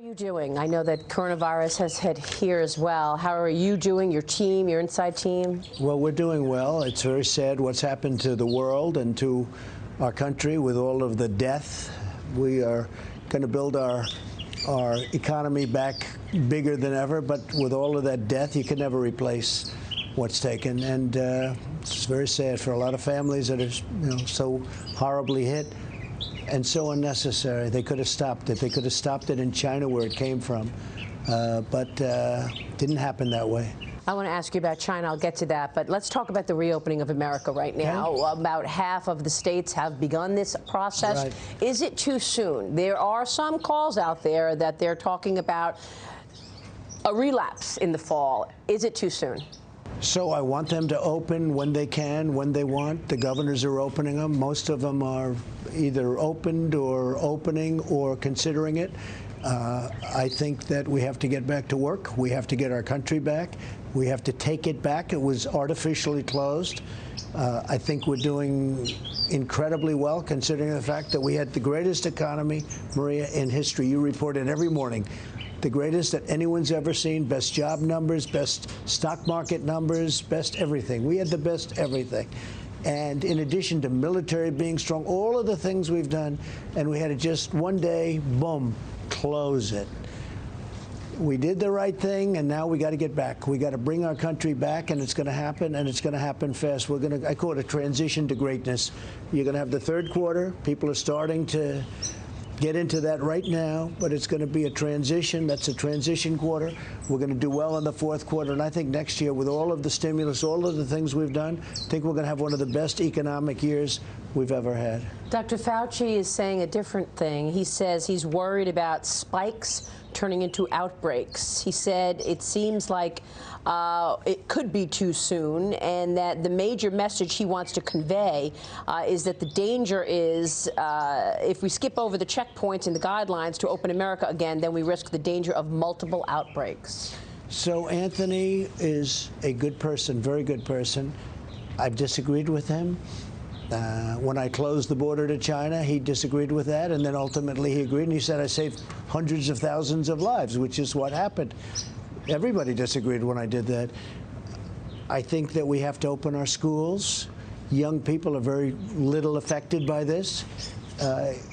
How are you doing? I know that coronavirus has hit here as well. How are you doing, your team, your inside team? Well, we're doing well. It's very sad what's happened to the world and to our country with all of the death. We are going to build our economy back bigger than ever, but with all of that death, you can never replace what's taken. And it's very sad for a lot of families that are so horribly hit. And so unnecessary. They could have stopped it. They could have stopped it in China where it came from, but didn't happen that way. I want to ask you about China. I'll get to that, but let's talk about the reopening of America right now. Okay. About half of the states have begun this process. Right. Is it too soon? There are some calls out there that they're talking about a relapse in the fall. Is it too soon? So I want them to open when they can, when they want. The governors are opening them. Most of them are either opened or opening or considering it. I think that we have to get back to work. We have to get our country back. We have to take it back. It was artificially closed. I think we're doing incredibly well, considering the fact that we had the greatest economy, Maria, in history. You report it every morning. The greatest that anyone's ever seen, best job numbers, best stock market numbers, best everything. We had the best everything. And in addition to military being strong, all of the things we've done, and we had to just one day, boom, close it. We did the right thing, and now we got to get back. We got to bring our country back, and it's going to happen, and it's going to happen fast. We're going to, I call it a transition to greatness. You're going to have the third quarter. People are starting to get into that right now, but it's going to be a transition. That's a transition quarter. We're going to do well in the fourth quarter, and I think next year, with all of the stimulus, all of the things we've done, I think we're going to have one of the best economic years we've ever had. Dr. Fauci is saying a different thing. He says he's worried about spikes turning into outbreaks. He said it seems like it could be too soon, and that the major message he wants to convey is that the danger is if we skip over the checkpoints and the guidelines to open America again, then we risk the danger of multiple outbreaks. So Anthony is a good person, very good person. I've disagreed with him. When I closed the border to China, he disagreed with that, and then ultimately he agreed, and he said I saved hundreds of thousands of lives, which is what happened. Everybody disagreed when I did that. I think that we have to open our schools. Young people are very little affected by this.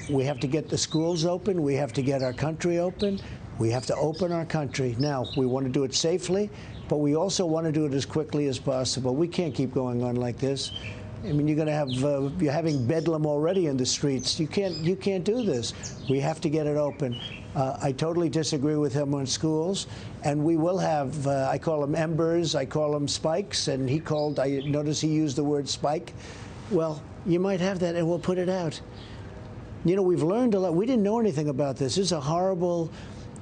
We have to get the schools open. We have to get our country open. We have to open our country. Now, we want to do it safely, but we also want to do it as quickly as possible. We can't keep going on like this. I mean, you're going to have you're having bedlam already in the streets. You can't do this. We have to get it open. I totally disagree with him on schools, and we will have. I call them embers. I call them spikes, and he called. I notice he used the word spike. Well, you might have that, and we'll put it out. You know, we've learned a lot. We didn't know anything about this. This is a horrible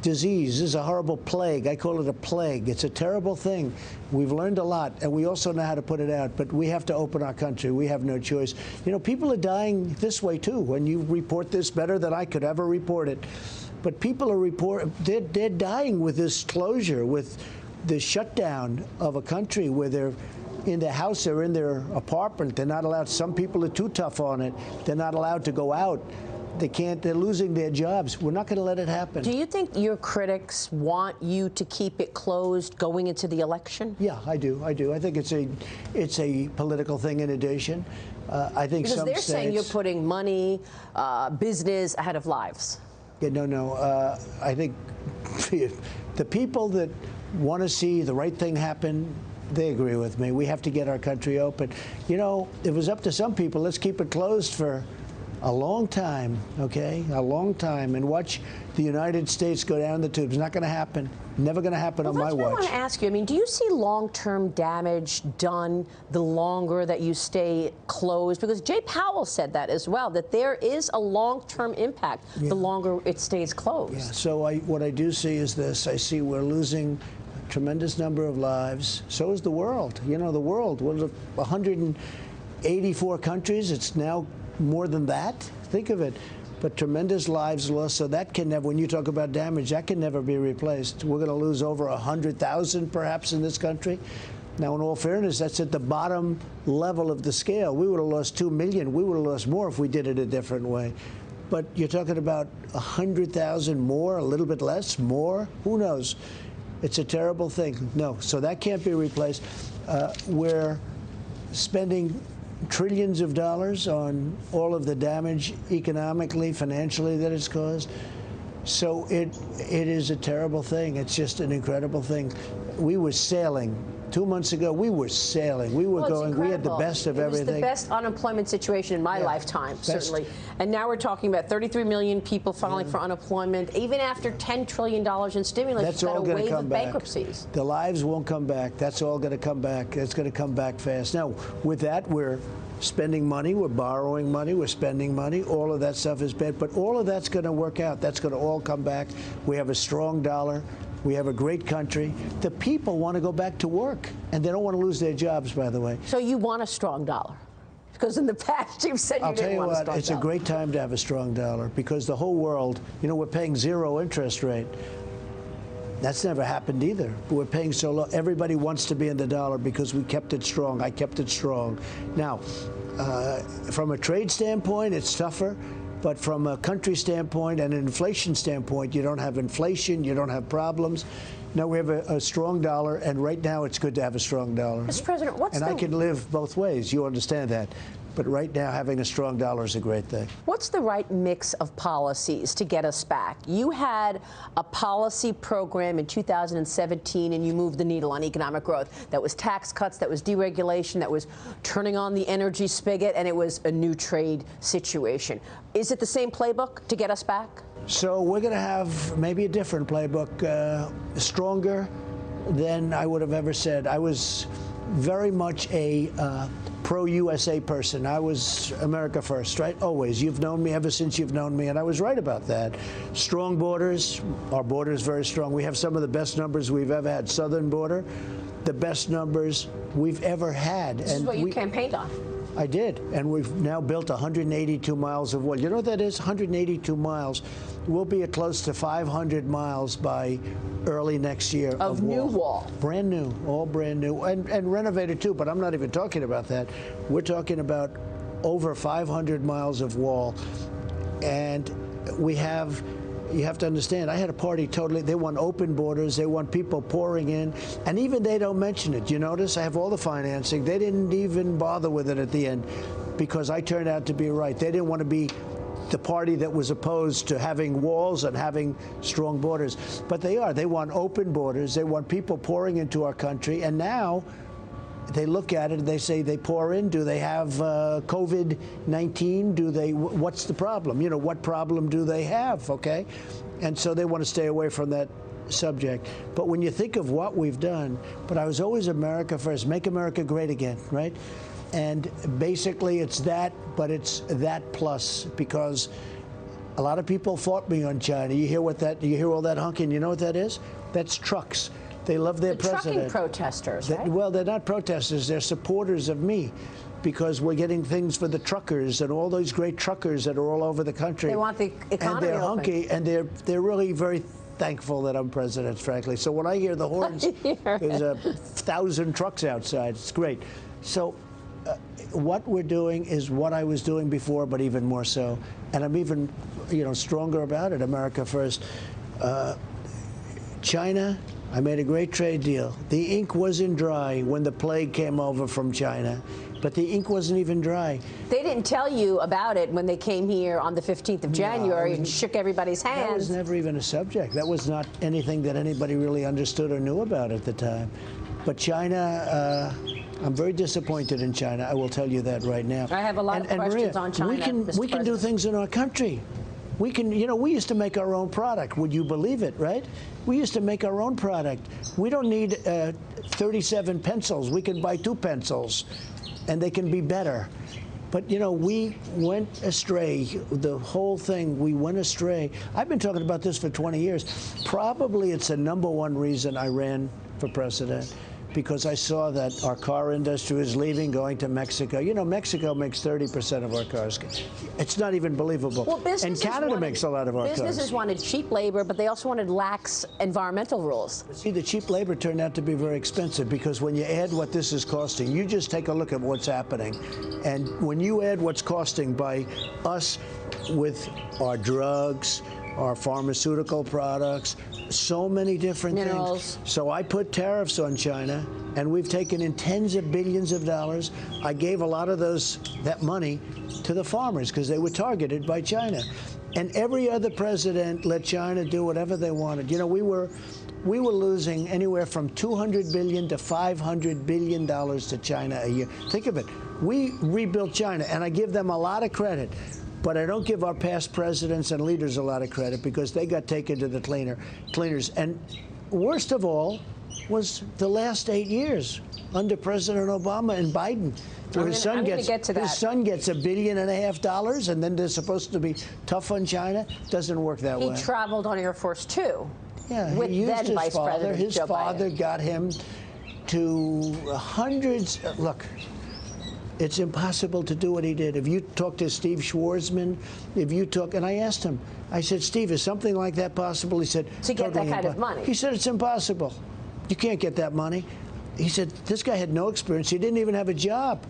disease. This is a horrible plague. I call it a plague. It's a terrible thing. We've learned a lot, and we also know how to put it out, but we have to open our country. We have no choice. You know, people are dying this way, too, when you report this better than I could ever report it. But people are they're dying with this closure, with the shutdown of a country where they're in their house or in their apartment. They're not allowed. Some people are too tough on it. They're not allowed to go out. They can't. They're losing their jobs. We're not going to let it happen. Do you think your critics want you to keep it closed going into the election? Yeah, I do. I do. I think it's a political thing in addition. I think because some they're states, saying you're putting money, business ahead of lives. Yeah, no. I think the people that want to see the right thing happen, they agree with me. We have to get our country open. You know, if it was up to some people, let's keep it closed for a long time, okay? A long time, and watch the United States go down the tubes. Not going to happen. Never going to happen on my watch. I want to ask you, I mean, do you see long-term damage done the longer that you stay closed? Because Jay Powell said that as well, that there is a long-term impact the longer it stays closed. Yeah, so what I do see is this. I see we're losing a tremendous number of lives. So is the world. You know, the world, 184 countries. It's now more than that. Think of it. But tremendous lives lost. So that can never, when you talk about damage, that can never be replaced. We're going to lose over 100,000 perhaps in this country. Now, in all fairness, that's at the bottom level of the scale. We would have lost 2 million. We would have lost more if we did it a different way. but you're talking about 100,000 more, a little bit less, more, who knows? It's a terrible thing. No, so that can't be replaced. We're spending trillions of dollars on all of the damage economically, financially that it's caused. So it is a terrible thing. It's just an incredible thing. We were sailing. 2 months ago, we were sailing. We were going. We had the best of everything. It was the best unemployment situation in my lifetime, certainly. And now we're talking about 33 million people filing for unemployment, even after $10 trillion in stimulus. That's all going to come back. Bankruptcies. The lives won't come back. That's all going to come back. It's going to come back fast. Now, with that, we're spending money, we're borrowing money, we're spending money. All of that stuff is bad, but all of that's going to work out. That's going to all come back. We have a strong dollar. We have a great country. The people want to go back to work, and they don't want to lose their jobs, by the way. So you want a strong dollar? Because in the past you've said you didn't want a strong dollar. I'll tell you what, it's a great time to have a strong dollar, because the whole world, you know, we're paying 0 interest rate. That's never happened either. We're paying so low. Everybody wants to be in the dollar because we kept it strong. I kept it strong. Now, from a trade standpoint, it's tougher. But from a country standpoint and an inflation standpoint, you don't have inflation, you don't have problems. Now we have a strong dollar, and right now it's good to have a strong dollar. Mr. President, I can live both ways. You understand that. But right now, having a strong dollar is a great thing. What's the right mix of policies to get us back? You had a policy program in 2017, and you moved the needle on economic growth. That was tax cuts, that was deregulation, that was turning on the energy spigot, and it was a new trade situation. Is it the same playbook to get us back? So we're going to have maybe a different playbook, stronger than I would have ever said. I was very much a pro-USA person. I was America first, right? Always. You've known me ever since you've known me, and I was right about that. Strong borders. Our border is very strong. We have some of the best numbers we've ever had. Southern border, the best numbers we've ever had. This is what you campaigned on. I did, and we've now built 182 miles of wall. You know what that is? 182 miles. We'll be at close to 500 miles by early next year. Of new wall. Brand new, all brand new, and renovated too, but I'm not even talking about that. We're talking about over 500 miles of wall, and we have, you have to understand, I had a party totally, they want open borders, they want people pouring in, and even they don't mention it. You notice I have all the financing. They didn't even bother with it at the end because I turned out to be right. They didn't want to be the party that was opposed to having walls and having strong borders. But they are. They want open borders. They want people pouring into our country. And now they look at it and they say they pour in. Do they have COVID-19? Do they? What's the problem? You know, what problem do they have? Okay, and so they want to stay away from that subject. But when you think of what we've done, but I was always America first. Make America great again, right? And basically it's that, but it's that plus, because a lot of people fought me on China. You hear what that? You hear all that honking? You know what that is? That's trucks. They love their president. Trucking protesters, right? Well, they're not protesters. They're supporters of me, because we're getting things for the truckers and all those great truckers that are all over the country. They want the economy and they're hunky, and they're really very thankful that I'm president, frankly. So when I hear the horns, there's 1,000 trucks outside. It's great. So what we're doing is what I was doing before, but even more so. And I'm even, you know, stronger about it. America first. China, I made a great trade deal. The ink wasn't dry when the plague came over from China, but the ink wasn't even dry. They didn't tell you about it when they came here on the 15th of January and shook everybody's hands. That was never even a subject. That was not anything that anybody really understood or knew about at the time. But China, I'm very disappointed in China. I will tell you that right now. I have a lot of questions Maria, on China. We can do things in our country. We can, you know, we used to make our own product. Would you believe it, right? We used to make our own product. We don't need 37 pencils. We can buy 2 pencils, and they can be better. But, you know, we went astray. The whole thing, we went astray. I've been talking about this for 20 years. Probably it's the #1 reason I ran for president, because I saw that our car industry was leaving, going to Mexico. You know, Mexico makes 30% of our cars. It's not even believable. Well, and Canada makes a lot of our cars. Businesses wanted cheap labor, but they also wanted lax environmental rules. See, the cheap labor turned out to be very expensive, because when you add what this is costing, you just take a look at what's happening. And when you add what's costing by us with our drugs, our pharmaceutical products, so many different minerals. things. So I put tariffs on China, and we've taken in tens of billions of dollars. I gave a lot of that money to the farmers because they were targeted by China. And every other president let China do whatever they wanted. You know, we were losing anywhere from $200 billion to $500 billion to China a year. Think of it. We rebuilt China, and I give them a lot of credit. But I don't give our past presidents and leaders a lot of credit, because they got taken to the cleaners. And worst of was the last 8 years under President Obama and Biden, where his son gets $1.5 billion, and then they're supposed to be tough on China. Doesn't work that way. He traveled on Air Force Two. Yeah, with he used then his Vice father. President His Joe father Biden. got him to hundreds. Look. It's impossible to do what he did. If you talk to Steve Schwarzman, and I asked him, I said, Steve, is something like that possible? He said, to get that kind of money. He said, it's impossible. You can't get that money. He said, this guy had no experience. He didn't even have a job.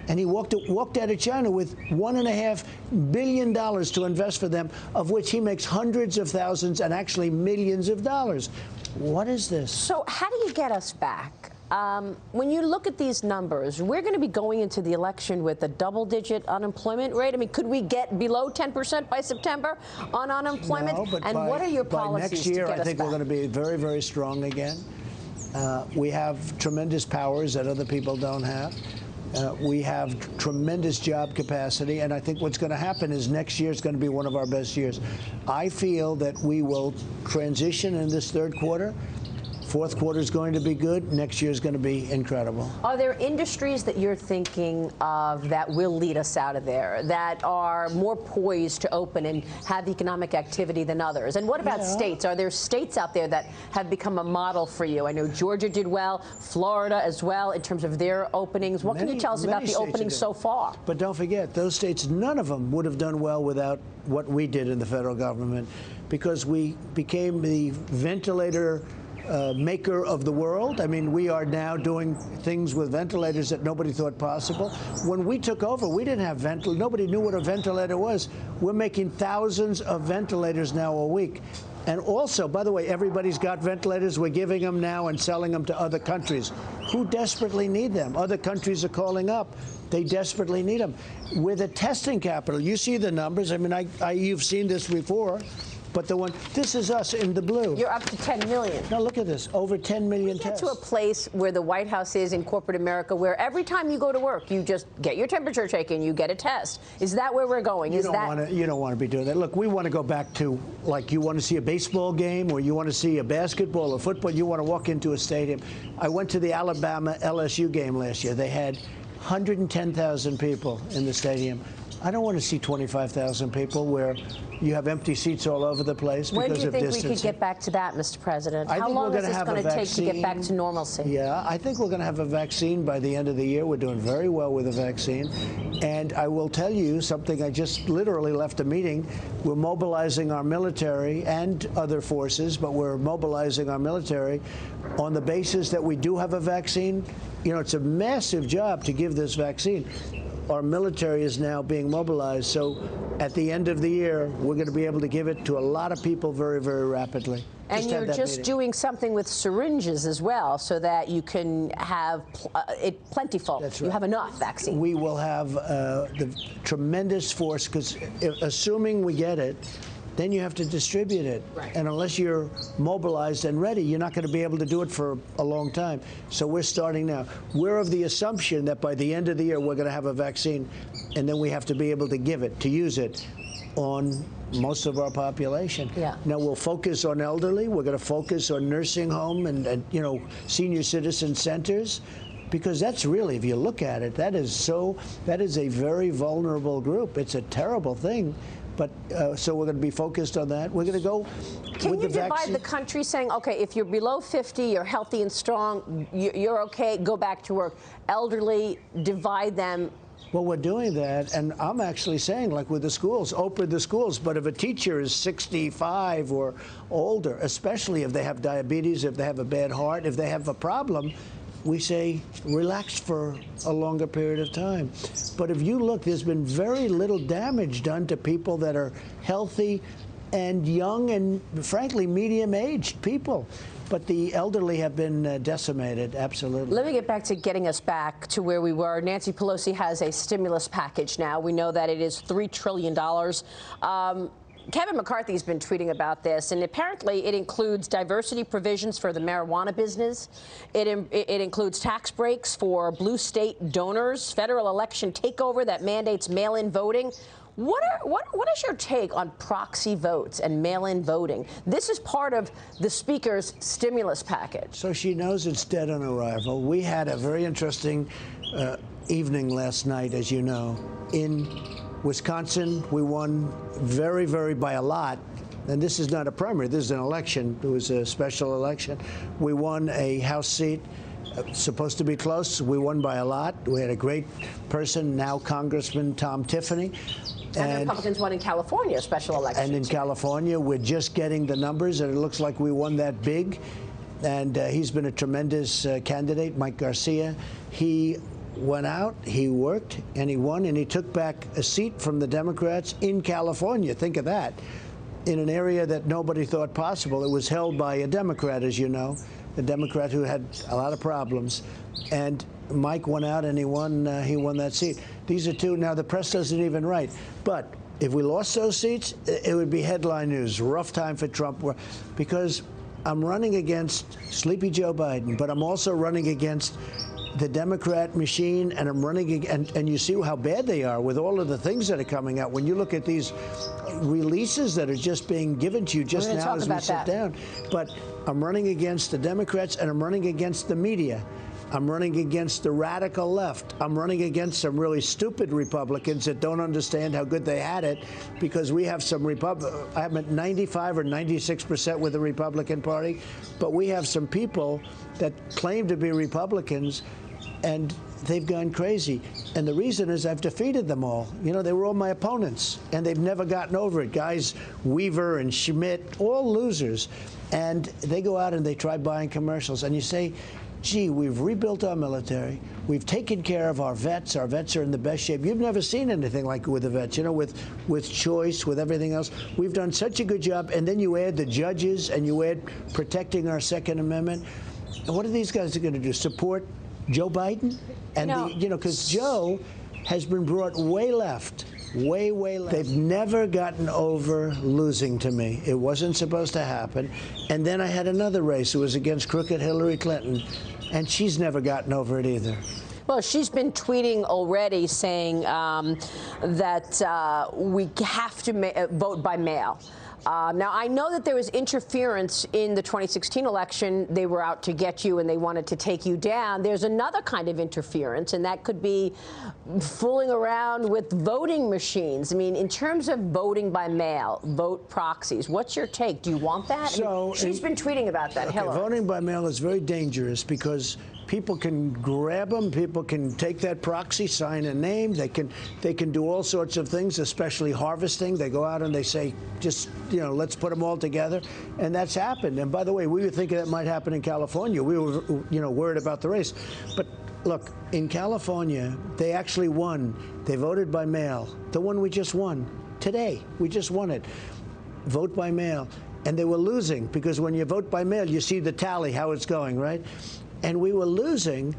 And he walked out of China with $1.5 billion to invest for them, of which he makes hundreds of thousands and actually millions of dollars. What is this? So how do you get us back? When you look at these numbers, we're going to be going into the election with a double-digit unemployment rate. I mean, could we get below 10% by September on unemployment? No, but what are your by policies next year, to get I think us we're going to be very, very strong again. We have tremendous powers that other people don't have. We have tremendous job capacity, and I think what's going to happen is next year is going to be one of our best years. I feel that we will transition in this third quarter. Fourth quarter is going to be good. Next year is going to be incredible. Are there industries that you're thinking of that will lead us out of there, that are more poised to open and have economic activity than others? And what about states? Are there states out there that have become a model for you? I know Georgia did well, Florida as well, in terms of their openings. What can you tell us about the openings so far? But don't forget, those states, none of them would have done well without what we did in the federal government, because we became the ventilator maker of the world. I mean, we are now doing things with ventilators that nobody thought possible. When we took over, we didn't have ventilators. Nobody knew what a ventilator was. We're making thousands of ventilators now a week. And also, by the way, everybody's got ventilators. We're giving them now and selling them to other countries who desperately need them. Other countries are calling up. They desperately need them. We're the testing capital. You see the numbers. I mean, you've seen this before. But this is us in the blue. You're up to 10 million. Now look at this, over 10 million tests. Get to a place where the White House is in corporate America, where every time you go to work, you just get your temperature taken, you get a test. Is that where we're going? You don't want to be doing that. Look, we want to go back to, like, you want to see a baseball game, or you want to see a basketball or football, you want to walk into a stadium. I went to the Alabama LSU game last year. They had 110,000 people in the stadium. I don't want to see 25,000 people where you have empty seats all over the place because of distancing. When do you think we could get back to that, Mr. President? How long is this going to take to get back to normalcy? Yeah, I think we're going to have a vaccine by the end of the year. We're doing very well with a vaccine. And I will tell you something. I just literally left a meeting. We're mobilizing our military and other forces, but we're mobilizing our military on the basis that we do have a vaccine. You know, it's a massive job to give this vaccine. Our military is now being mobilized, so at the end of the year, we're going to be able to give it to a lot of people very, very rapidly. And you're just doing something with syringes as well, so that you can have it plentiful. That's right. You have enough vaccine. We will have the tremendous force, because assuming we get it, then you have to distribute it. Right. And unless you're mobilized and ready, you're not going to be able to do it for a long time. So we're starting now. We're of the assumption that by the end of the year, we're going to have a vaccine, and then we have to be able to give it, to use it on most of our population. Yeah. Now we'll focus on elderly. We're going to focus on nursing home and senior citizen centers. Because that's really, if you look at it, that is a very vulnerable group. It's a terrible thing But so we're going to be focused on that. We're going to go Can with you the divide vaccine. the country saying, okay, if you're below 50, you're healthy and strong, you're okay, go back to work. Elderly, divide them. Well, we're doing that, and I'm actually saying, like with the schools, open the schools. But if a teacher is 65 or older, especially if they have diabetes, if they have a bad heart, if they have a problem, we say relax for a longer period of time. But if you look, there's been very little damage done to people that are healthy and young and, frankly, medium-aged people. But the elderly have been decimated, absolutely. Let me get back to getting us back to where we were. Nancy Pelosi has a stimulus package now. We know that it is $3 trillion. Kevin McCarthy's been tweeting about this, and apparently it includes diversity provisions for the marijuana business. It includes tax breaks for blue state donors, federal election takeover that mandates mail-in voting. What is your take on proxy votes and mail-in voting? This is part of the Speaker's stimulus package. So she knows it's dead on arrival. We had a very interesting evening last night, as you know. In Wisconsin, we won very, very by a lot. And this is not a primary, this is an election. It was a special election. We won a House seat. Supposed to be close. We won by a lot. We had a great person, now Congressman Tom Tiffany. And the Republicans won in California, special election. And in California, we're just getting the numbers, and it looks like we won that big. And he's been a tremendous candidate, Mike Garcia. He went out, he worked, and he won, and he took back a seat from the Democrats in California. Think of that. In an area that nobody thought possible. It was held by a Democrat, as you know, a Democrat who had a lot of problems. And Mike went out and he won that seat. These are two. Now, the press doesn't even write. But if we lost those seats, it would be headline news. Rough time for Trump. Because I'm running against Sleepy Joe Biden, but I'm also running against the Democrat machine, and I'm running, and you see how bad they are with all of the things that are coming out. When you look at these releases that are just being given to you just now as we sit down. But I'm running against the Democrats, and I'm running against the media. I'm running against the radical left. I'm running against some really stupid Republicans that don't understand how good they had it, because we have some I'm at 95 or 96% with the Republican Party, but we have some people that claim to be Republicans, and they've gone crazy. And the reason is I've defeated them all. You know, they were all my opponents, and they've never gotten over it. Guys, Weaver and Schmidt, all losers. And they go out and they try buying commercials. And you say, gee, we've rebuilt our military. We've taken care of our vets. Our vets are in the best shape. You've never seen anything like it with the vets, you know, with choice, with everything else. We've done such a good job. And then you add the judges and you add protecting our Second Amendment. And what are these guys going to do? Support Joe Biden? And, because Joe has been brought way left. Way left. They've never gotten over losing to me. It wasn't supposed to happen. And then I had another race. It was against crooked Hillary Clinton, and she's never gotten over it either. Well, she's been tweeting already saying that we have to vote by mail. Now, I know that there was interference in the 2016 election. They were out to get you and they wanted to take you down. There's another kind of interference, and that could be fooling around with voting machines. I mean, in terms of voting by mail, vote proxies, what's your take? Do you want that? So, she's been tweeting about that, okay, Hillary. Voting by mail is very dangerous because people can grab them. People can take that proxy, sign a name. They can do all sorts of things, especially harvesting. They go out and they say, just, let's put them all together. And that's happened. And by the way, we were thinking that might happen in California. We were, worried about the race. But look, in California, they actually won. They voted by mail. The one we just won today. We just won it. Vote by mail. And they were losing because when you vote by mail, you see the tally, how it's going, right? And we were losing.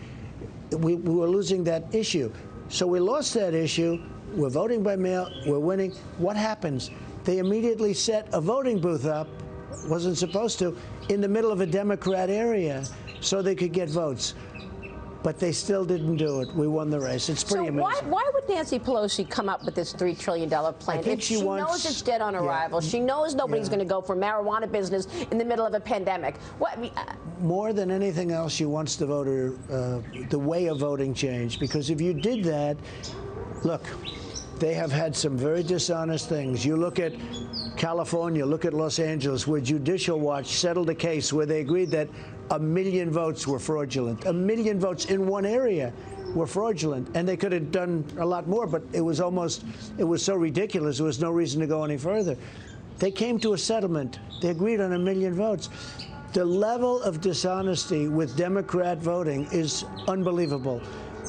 We were losing that issue. So we lost that issue. We're voting by mail. We're winning. What happens? They immediately set a voting booth up, wasn't supposed to, in the middle of a Democrat area so they could get votes. But they still didn't do it. We won the race. It's pretty amazing. So why would Nancy Pelosi come up with this $3 trillion plan? If she knows it's dead on arrival, she knows nobody's going to go for marijuana business in the middle of a pandemic. More than anything else, she wants the voter, the way of voting changed. Because if you did that, look, They have had some very dishonest things. You look at California, look at Los Angeles, where Judicial Watch settled a case where they agreed that 1 million votes were fraudulent. 1 million votes in one area were fraudulent, and they could have done a lot more, but it was so ridiculous, there was no reason to go any further. They came to a settlement. They agreed on 1 million votes. The level of dishonesty with Democrat voting is unbelievable.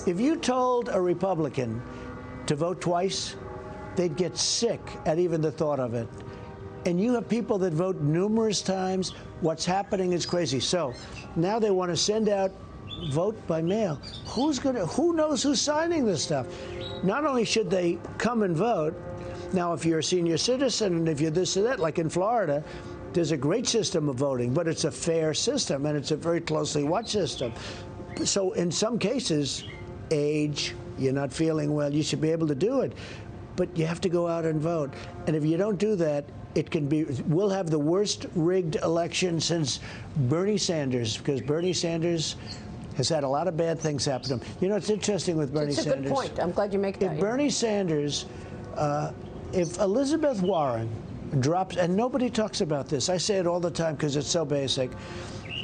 If you told a Republican to vote twice, they'd get sick at even the thought of it. And you have people that vote numerous times. What's happening is crazy. So now they want to send out vote by mail. Who knows who's signing this stuff? Not only should they come and vote, now if you're a senior citizen and if you're this or that, like in Florida, there's a great system of voting, but it's a fair system and it's a very closely watched system. So in some cases, age, you're not feeling well, you should be able to do it. But you have to go out and vote. And if you don't do that, we'll have the worst rigged election since Bernie Sanders, because Bernie Sanders has had a lot of bad things happen to him. You know, it's interesting with Bernie Sanders. It's a good point. I'm glad you make that. If Bernie Sanders, if Elizabeth Warren drops, and nobody talks about this, I say it all the time because it's so basic.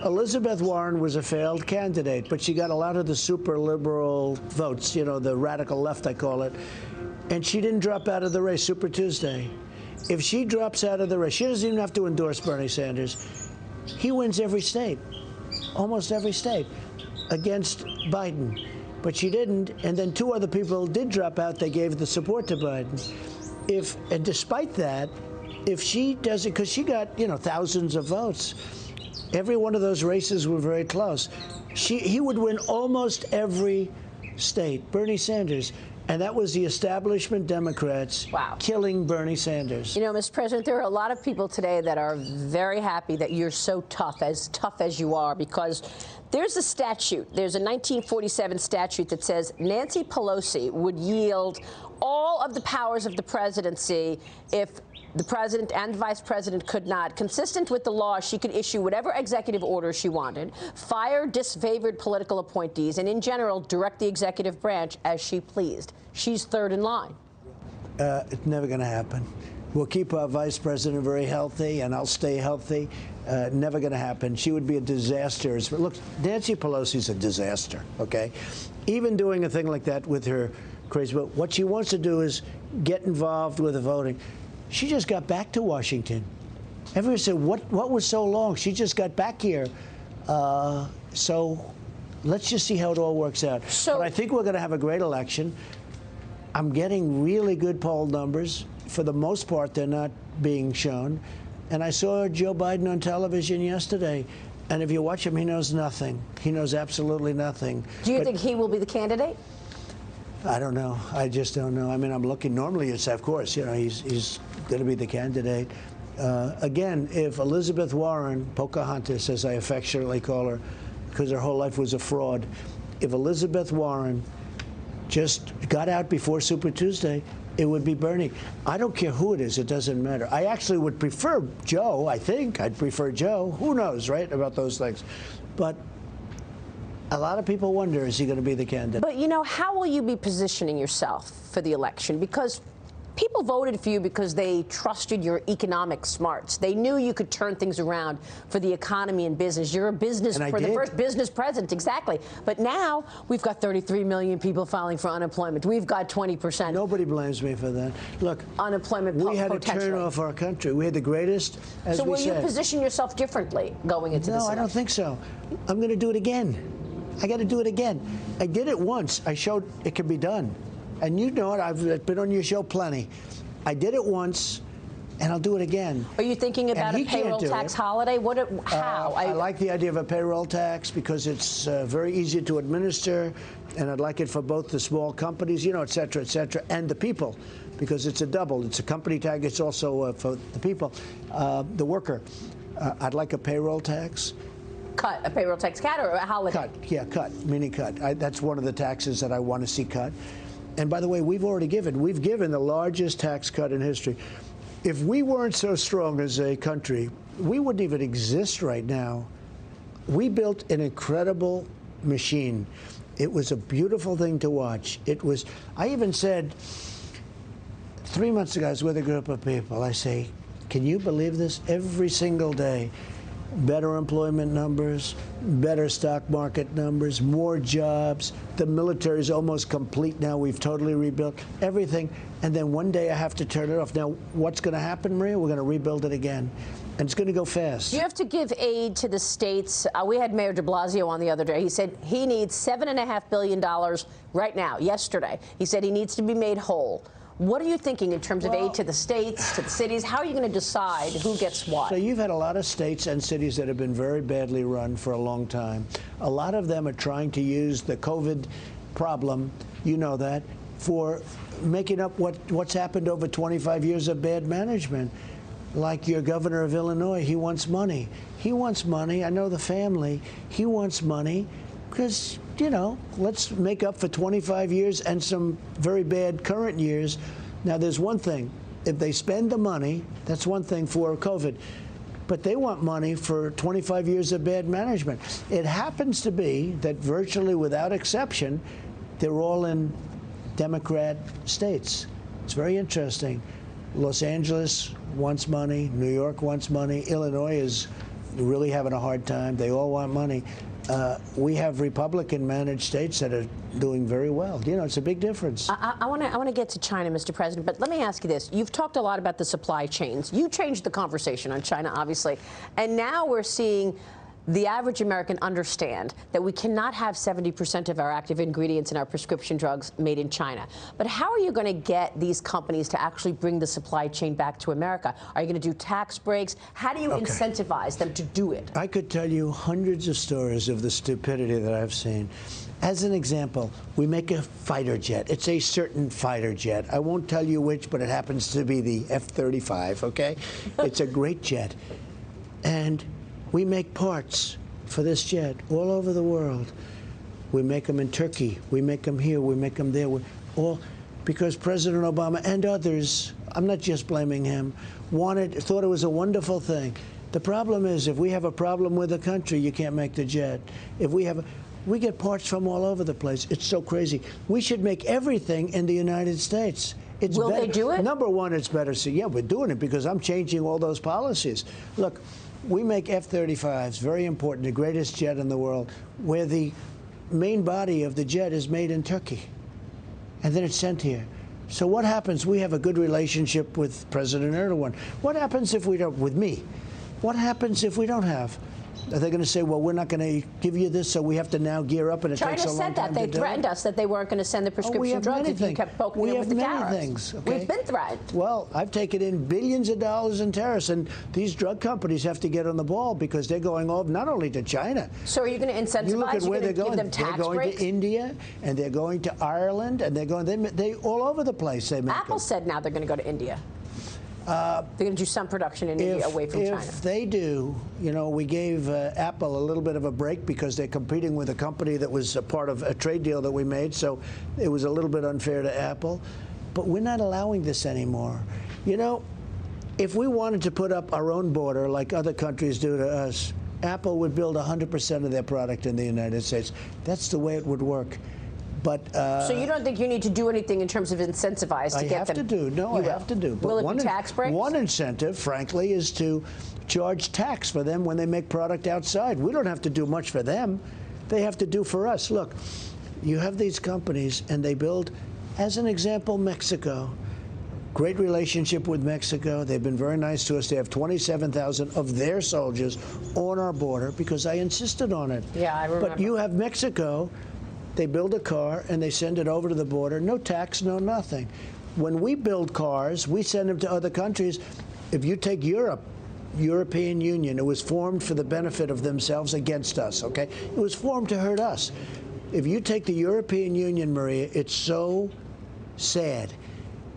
Elizabeth Warren was a failed candidate, but she got a lot of the super liberal votes, you know, the radical left, I call it. And she didn't drop out of the race, Super Tuesday. If she drops out of the race, she doesn't even have to endorse Bernie Sanders. He wins every state, almost every state, against Biden. But she didn't, and then 2 other people did drop out. They gave the support to Biden. And despite that, if she does it, because she got, you know, thousands of votes, every one of those races were very close. He would win almost every state, Bernie Sanders. And that was the establishment Democrats killing Bernie Sanders. You know, Mr. President, there are a lot of people today that are very happy that you're so tough as you are, because there's a statute. There's a 1947 statute that says Nancy Pelosi would yield all of the powers of the presidency if the president and the vice president could not. Consistent with the law, she could issue whatever executive order she wanted, fire disfavored political appointees, and in general, direct the executive branch as she pleased. She's third in line. It's never going to happen. We'll keep our vice president very healthy, and I'll stay healthy. Never going to happen. She would be a disaster. Look, Nancy Pelosi's a disaster, okay? Even doing a thing like that with her crazy vote. What she wants to do is get involved with the voting. She just got back to Washington. Everyone said, what was so long? She just got back here. So let's just see how it all works out. But I think we're going to have a great election. I'm getting really good poll numbers. For the most part, they're not being shown. And I saw Joe Biden on television yesterday. And if you watch him, he knows nothing. He knows absolutely nothing. Do you think he will be the candidate? I don't know. I just don't know. I mean, I'm looking. Normally, it's, of course, you know, he's going to be the candidate. Again, if Elizabeth Warren, Pocahontas, as I affectionately call her, because her whole life was a fraud, if Elizabeth Warren just got out before Super Tuesday, it would be Bernie. I don't care who it is. It doesn't matter. I actually would prefer Joe. I think I'd prefer Joe. Who knows, right, about those things. But a lot of people wonder, is he going to be the candidate? But, you know, how will you be positioning yourself for the election? Because people voted for you because they trusted your economic smarts. They knew you could turn things around for the economy and business. You're a business, the first business president, exactly. But now we've got 33 million people filing for unemployment. We've got 20%. Nobody blames me for that. Look, unemployment we had to turn off our country. We had the greatest, as we said. So will you position yourself differently going into this election? No, I don't think so. I'm going to do it again. I got to do it again. I did it once. I showed it can be done. And you know it. I've been on your show plenty. I did it once, and I'll do it again. Are you thinking about a payroll tax holiday? How? I like the idea of a payroll tax because it's very easy to administer, and I'd like it for both the small companies, you know, et cetera, and the people, because it's a double. It's a company tax. It's also for the people, the worker. I'd like a payroll tax. Cut, a payroll tax cut or a holiday? Cut, yeah, cut, meaning cut. That's one of the taxes that I want to see cut. And by the way, we've given the largest tax cut in history. If we weren't so strong as a country, we wouldn't even exist right now. We built an incredible machine. It was a beautiful thing to watch. I even said, 3 months ago, I was with a group of people. I say, can you believe this? Every single day, better employment numbers, better stock market numbers, more jobs. The military is almost complete now. We've totally rebuilt everything. And then one day I have to turn it off. Now, what's going to happen, Maria? We're going to rebuild it again. And it's going to go fast. You have to give aid to the states. We had Mayor de Blasio on the other day. He said he needs $7.5 billion right now, yesterday. He said he needs to be made whole. What are you thinking in terms of aid to the states, to the cities? How are you going to decide who gets what? So you've had a lot of states and cities that have been very badly run for a long time. A lot of them are trying to use the COVID problem, you know that, for making up what's happened over 25 years of bad management. Like your governor of Illinois, he wants money. He wants money. I know the family. He wants money because, you know, let's make up for 25 years and some very bad current years. Now, there's one thing. If they spend the money, that's one thing for COVID. But they want money for 25 years of bad management. It happens to be that virtually without exception, they're all in Democrat states. It's very interesting. Los Angeles wants money. New York wants money. Illinois is really having a hard time. They all want money. We have Republican-managed states that are doing very well. You know, it's a big difference. I want to get to China, Mr. President, but let me ask you this. You've talked a lot about the supply chains. You changed the conversation on China, obviously, and now we're seeing the average American understand that we cannot have 70% of our active ingredients in our prescription drugs made in China. But how are you going to get these companies to actually bring the supply chain back to America? Are you going to do tax breaks? How do you incentivize them to do it? I could tell you hundreds of stories of the stupidity that I've seen. As an example, we make a fighter jet. It's a certain fighter jet. I won't tell you which, but it happens to be the F-35, okay? It's a great jet. And we make parts for this jet all over the world. We make them in Turkey. We make them here. We make them there. All because President Obama and others, I'm not just blaming him, thought it was a wonderful thing. The problem is, if we have a problem with a country, you can't make the jet. If we get parts from all over the place. It's so crazy. We should make everything in the United States. It's Will better. they do it? Number one, it's better. So yeah, we're doing it because I'm changing all those policies. Look. We make F-35s, very important, the greatest jet in the world, where the main body of the jet is made in Turkey, and then it's sent here. So what happens? We have a good relationship with President Erdogan. What happens if we don't, with me? What happens if we don't have? Are they going to say, well, we're not going to give you this, so we have to now gear up, and it takes a long time to do it? China said that. They threatened us that they weren't going to send the prescription drugs if you kept poking them with the tariffs. We have many things. Okay? We've been threatened. Well, I've taken in billions of dollars in tariffs, and these drug companies have to get on the ball because they're going off not only to China. So are you going to incentivize? You look at where they're going. Give them tax they're going breaks? to India, and they're going to Ireland, and they're going. They all over the place. They make Apple said now they're going to go to India. They're going to do some production in India away from China. If they do, you know, we gave Apple a little bit of a break because they're competing with a company that was a part of a trade deal that we made, so it was a little bit unfair to Apple. But we're not allowing this anymore. You know, if we wanted to put up our own border like other countries do to us, Apple would build 100% of their product in the United States. That's the way it would work. But, so you don't think you need to do anything in terms of incentivize to get them? I have to do. No, I have to do. But will it be tax breaks? One incentive, frankly, is to charge tax for them when they make product outside. We don't have to do much for them. They have to do for us. Look, you have these companies, and they build, as an example, Mexico. Great relationship with Mexico. They've been very nice to us. They have 27,000 of their soldiers on our border because I insisted on it. Yeah, I remember. But you have Mexico. They build a car, and they send it over to the border. No tax, no nothing. When we build cars, we send them to other countries. If you take Europe, European Union, it was formed for the benefit of themselves against us, okay? It was formed to hurt us. If you take the European Union, Maria, it's so sad.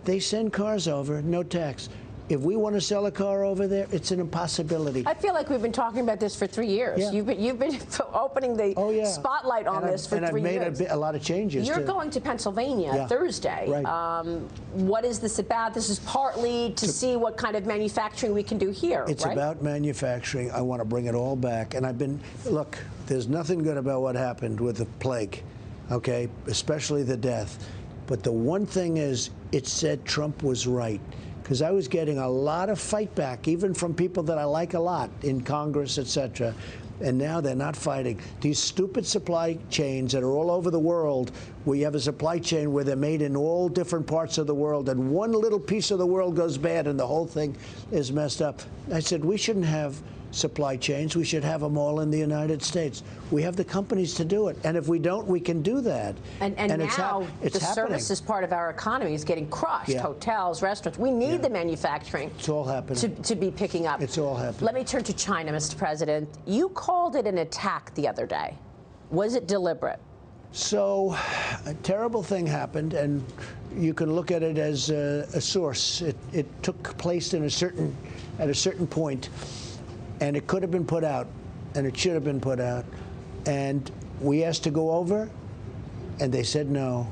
They send cars over, no tax. If we want to sell a car over there, it's an impossibility. I feel like we've been talking about this for 3 years. Yeah. You've been opening the spotlight on this for 3 years. And I've made a lot of changes. You're going to Pennsylvania Thursday. Right. What is this about? This is partly to see what kind of manufacturing we can do here, It's about manufacturing. I want to bring it all back. And look, there's nothing good about what happened with the plague, okay, especially the death. But the one thing is, it said Trump was right. Because I was getting a lot of fight back, even from people that I like a lot in Congress, etc. And now they're not fighting. These stupid supply chains that are all over the world, where you have a supply chain where they're made in all different parts of the world, and one little piece of the world goes bad and the whole thing is messed up. I said, we shouldn't have supply chains. We should have them all in the United States. We have the companies to do it. And if we don't, we can do that. And now it's the happening. services part of our economy is getting crushed. Yeah. Hotels, restaurants. We need the manufacturing. It's all happening. To be picking up. It's all happening. Let me turn to China, Mr. President. You called it an attack the other day. Was it deliberate? So, a terrible thing happened, and you can look at it as a source. It took place at a certain point, and it could have been put out, and it should have been put out. And we asked to go over, and they said no.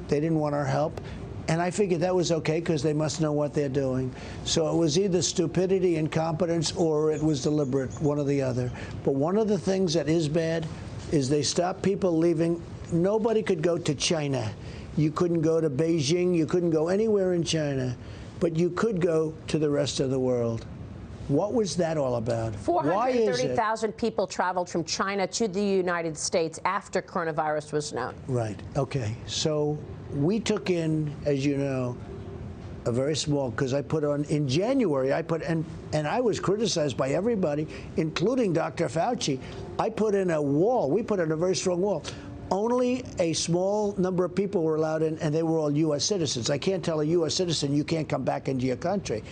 They didn't want our help. And I figured that was okay, because they must know what they're doing. So it was either stupidity, incompetence, or it was deliberate, one or the other. But one of the things that is bad is they stopped people leaving. Nobody could go to China. You couldn't go to Beijing. You couldn't go anywhere in China. But you could go to the rest of the world. What was that all about? 430,000 people traveled from China to the United States after coronavirus was known. Right. Okay. So we took in, as you know, a very small, because I put on, in January, and I was criticized by everybody, including Dr. Fauci. I put in a wall. We put in a very strong wall. Only a small number of people were allowed in, and they were all U.S. citizens. I can't tell a U.S. citizen you can't come back into your country.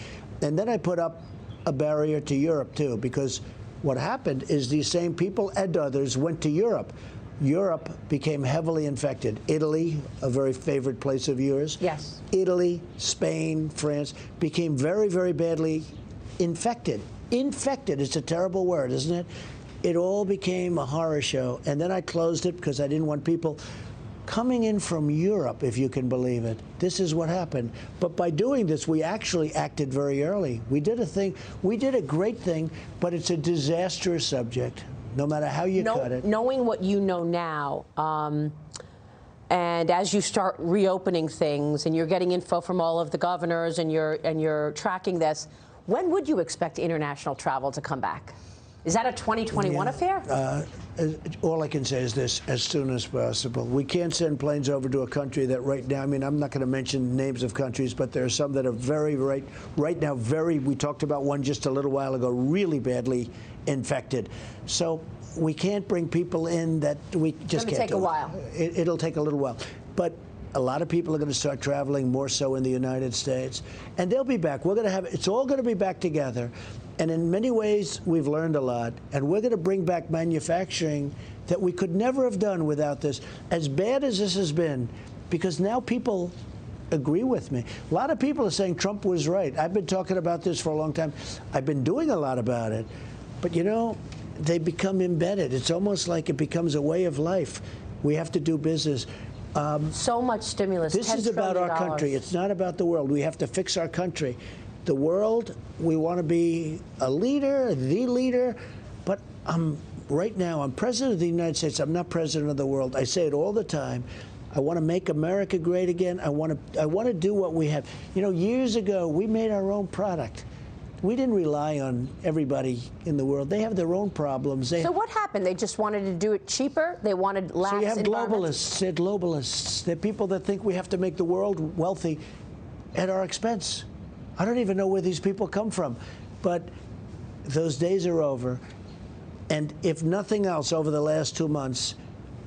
And then I put up a barrier to Europe, too, because what happened is these same people and others went to Europe. Europe became heavily infected. Italy, a very favorite place of yours. Yes. Italy, Spain, France became very, very badly infected. Infected is a terrible word, isn't it? It all became a horror show. And then I closed it because I didn't want people coming in from Europe, if you can believe it. This is what happened. But by doing this, we actually acted very early. We did a great thing, but it's a disastrous subject, no matter how you cut it. Knowing what you know now, and as you start reopening things and you're getting info from all of the governors and you're tracking this, when would you expect international travel to come back? Is that a 2021 affair? All I can say is this: as soon as possible. We can't send planes over to a country that right now, I mean, I'm not going to mention names of countries, but there are some that are right now, we talked about one just a little while ago, really badly infected. So we can't bring people in that we just can't do. It'll take a while. It'll take a little while. But a lot of people are going to start traveling more so in the United States, and they'll be back. We're going to have, it's all going to be back together. And in many ways, we've learned a lot, and we're going to bring back manufacturing that we could never have done without this. As bad as this has been, because now people agree with me. A lot of people are saying Trump was right. I've been talking about this for a long time. I've been doing a lot about it. But, you know, they become embedded. It's almost like it becomes a way of life. We have to do business. So much stimulus. This is about our country. It's not about the world. We have to fix our country. The world, we want to be a leader, the leader, but right now, I'm president of the United States. I'm not president of the world. I say it all the time. I want to make America great again. I want to do what we have. You know, years ago, we made our own product. We didn't rely on everybody in the world. They have their own problems. So what happened? They just wanted to do it cheaper? They wanted less. So you have globalists. They're globalists. They're people that think we have to make the world wealthy at our expense. I don't even know where these people come from. But those days are over. And if nothing else, over the last 2 months,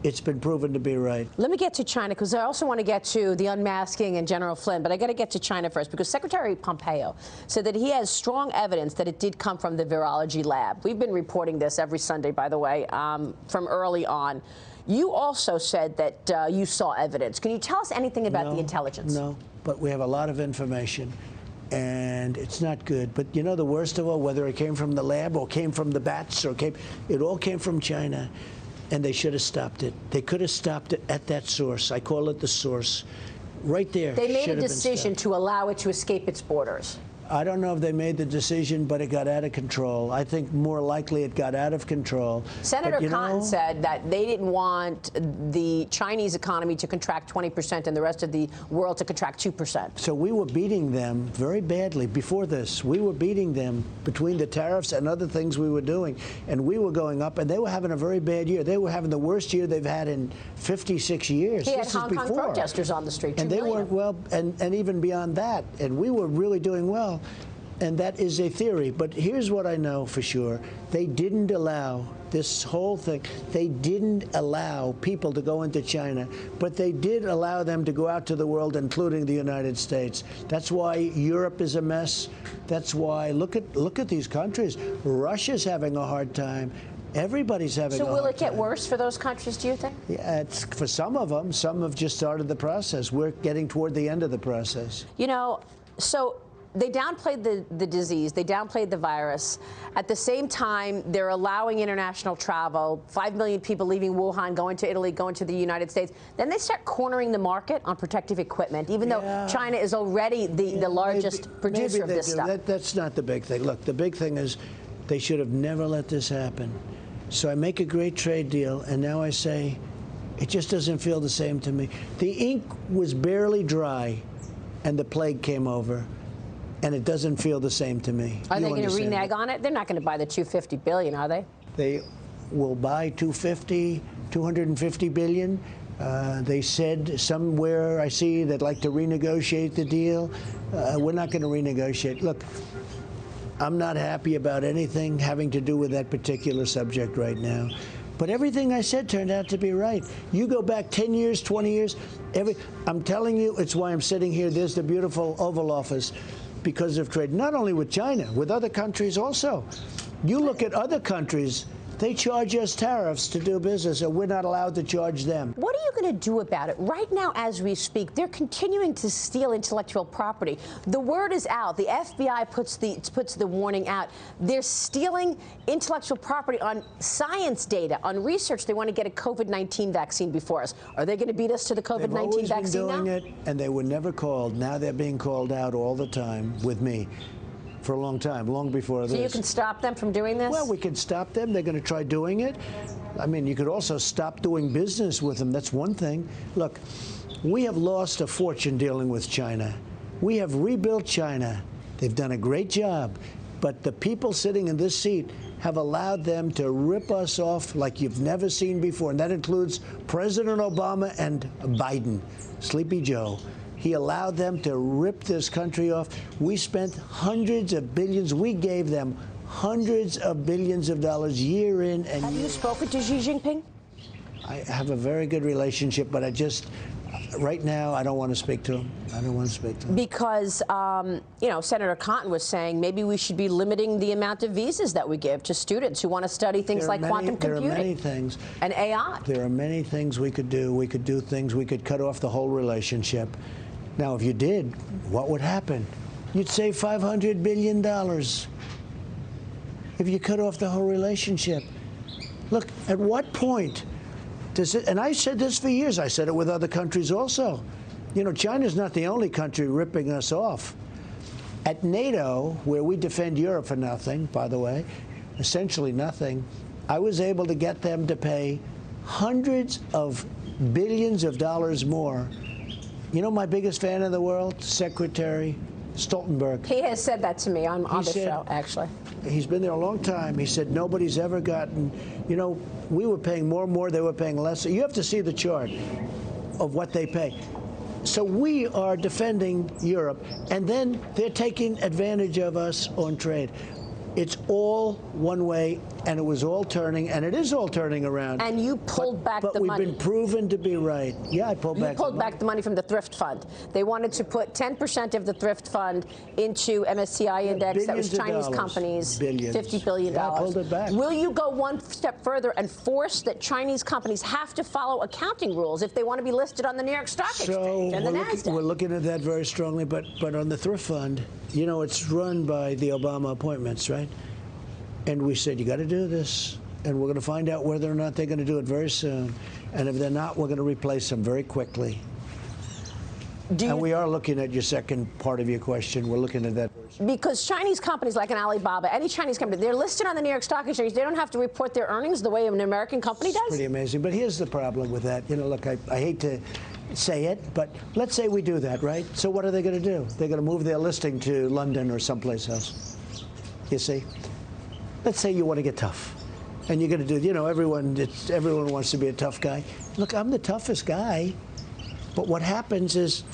it's been proven to be right. Let me get to China, because I also want to get to the unmasking and General Flynn, but I got to get to China first, because Secretary Pompeo said that he has strong evidence that it did come from the virology lab. We've been reporting this every Sunday, by the way, from early on. You also said that you saw evidence. Can you tell us anything about the intelligence? No, but we have a lot of information, and it's not good. But you know, the worst of all, whether it came from the lab or came from the bats or it all came from China. And they should have stopped it. They could have stopped it at that source. I call it the source. Right there. They made a decision to allow it to escape its borders. I don't know if they made the decision, but it got out of control. I think more likely it got out of control. Senator Cotton said that they didn't want the Chinese economy to contract 20% and the rest of the world to contract 2%. So we were beating them very badly before this. We were beating them between the tariffs and other things we were doing. And we were going up, and they were having a very bad year. They were having the worst year they've had in 56 years. He had Hong Kong protesters on the street, and they weren't well, and even beyond that. And we were really doing well. And that is a theory. But here's what I know for sure. They didn't allow this whole thing. They didn't allow people to go into China, but they did allow them to go out to the world, including the United States. That's why Europe is a mess. That's why, look at these countries. Russia's having a hard time. Everybody's having a hard time. So will it get worse for those countries, do you think? Yeah, it's for some of them. Some have just started the process. We're getting toward the end of the process. You know, so they downplayed the disease, they downplayed the virus. At the same time, they're allowing international travel, 5 million people leaving Wuhan, going to Italy, going to the United States. Then they start cornering the market on protective equipment, even though China is already the largest producer of this stuff. That's not the big thing. Look, the big thing is they should have never let this happen. So I make a great trade deal, and now I say, it just doesn't feel the same to me. The ink was barely dry, and the plague came over. And it doesn't feel the same to me. Are they going to renege on it? They're not going to buy the $250 billion, are they? They will buy $250 billion. They said somewhere I see they'd like to renegotiate the deal. We're not going to renegotiate. Look, I'm not happy about anything having to do with that particular subject right now. But everything I said turned out to be right. You go back 10 years, 20 years, I'm telling you, it's why I'm sitting here. There's the beautiful Oval Office. Because of trade, not only with China, with other countries also. You look at other countries, they charge us tariffs to do business, and we're not allowed to charge them. What are you going to do about it? Right now, as we speak, they're continuing to steal intellectual property. The word is out. The FBI puts the warning out. They're stealing intellectual property on science data, on research. They want to get a COVID-19 vaccine before us. Are they going to beat us to the COVID-19 vaccine now? They've always been doing it, and they were never called. Now they're being called out all the time with me. For a long time, long before this. So you can stop them from doing this? Well, we can stop them. They're going to try doing it. I mean, you could also stop doing business with them. That's one thing. Look, we have lost a fortune dealing with China. We have rebuilt China. They've done a great job. But the people sitting in this seat have allowed them to rip us off like you've never seen before. And that includes President Obama and Biden, Sleepy Joe. He allowed them to rip this country off. We spent hundreds of billions. We gave them hundreds of billions of dollars year in and year out. Have you spoken to Xi Jinping? I have a very good relationship, but right now, I don't want to speak to him. I don't want to speak to him. Because, you know, Senator Cotton was saying maybe we should be limiting the amount of visas that we give to students who want to study things like quantum computing. There are many things. And AI. There are many things we could do. We could do things. We could cut off the whole relationship. Now, if you did, what would happen? You'd save $500 billion if you cut off the whole relationship. Look, at what point does it, and I said this for years, I said it with other countries also. You know, China's not the only country ripping us off. At NATO, where we defend Europe for nothing, by the way, essentially nothing, I was able to get them to pay hundreds of billions of dollars more. You know my biggest fan in the world? Secretary Stoltenberg. He has said that to me on the show, actually. He's been there a long time. He said nobody's ever gotten, you know, we were paying more and more, they were paying less. You have to see the chart of what they pay. So we are defending Europe, and then they're taking advantage of us on trade. It's all one way, and it was all turning, and it is all turning around. And you pulled back the money. But we've been proven to be right. Yeah, I pulled back the money. You pulled back the money from the thrift fund. They wanted to put 10% of the thrift fund into MSCI index. That was Chinese companies. Billions. $50 billion. Yeah, I pulled it back. Will you go one step further and force that Chinese companies have to follow accounting rules if they want to be listed on the New York Stock Exchange and the NASDAQ? We're looking at that very strongly, but on the thrift fund, you know, it's run by the Obama appointments, right? And we said, you got to do this, and we're going to find out whether or not they're going to do it very soon. And if they're not, we're going to replace them very quickly. And we are looking at your second part of your question. We're looking at that. Because Chinese companies like an Alibaba, any Chinese company, they're listed on the New York Stock Exchange. They don't have to report their earnings the way an American company does. It's pretty amazing. But here's the problem with that. You know, look, I hate to say it, but let's say we do that, right? So what are they going to do? They're going to move their listing to London or someplace else. You see? Let's say you want to get tough. And you're going to do, you know, everyone wants to be a tough guy. Look, I'm the toughest guy. But what happens is,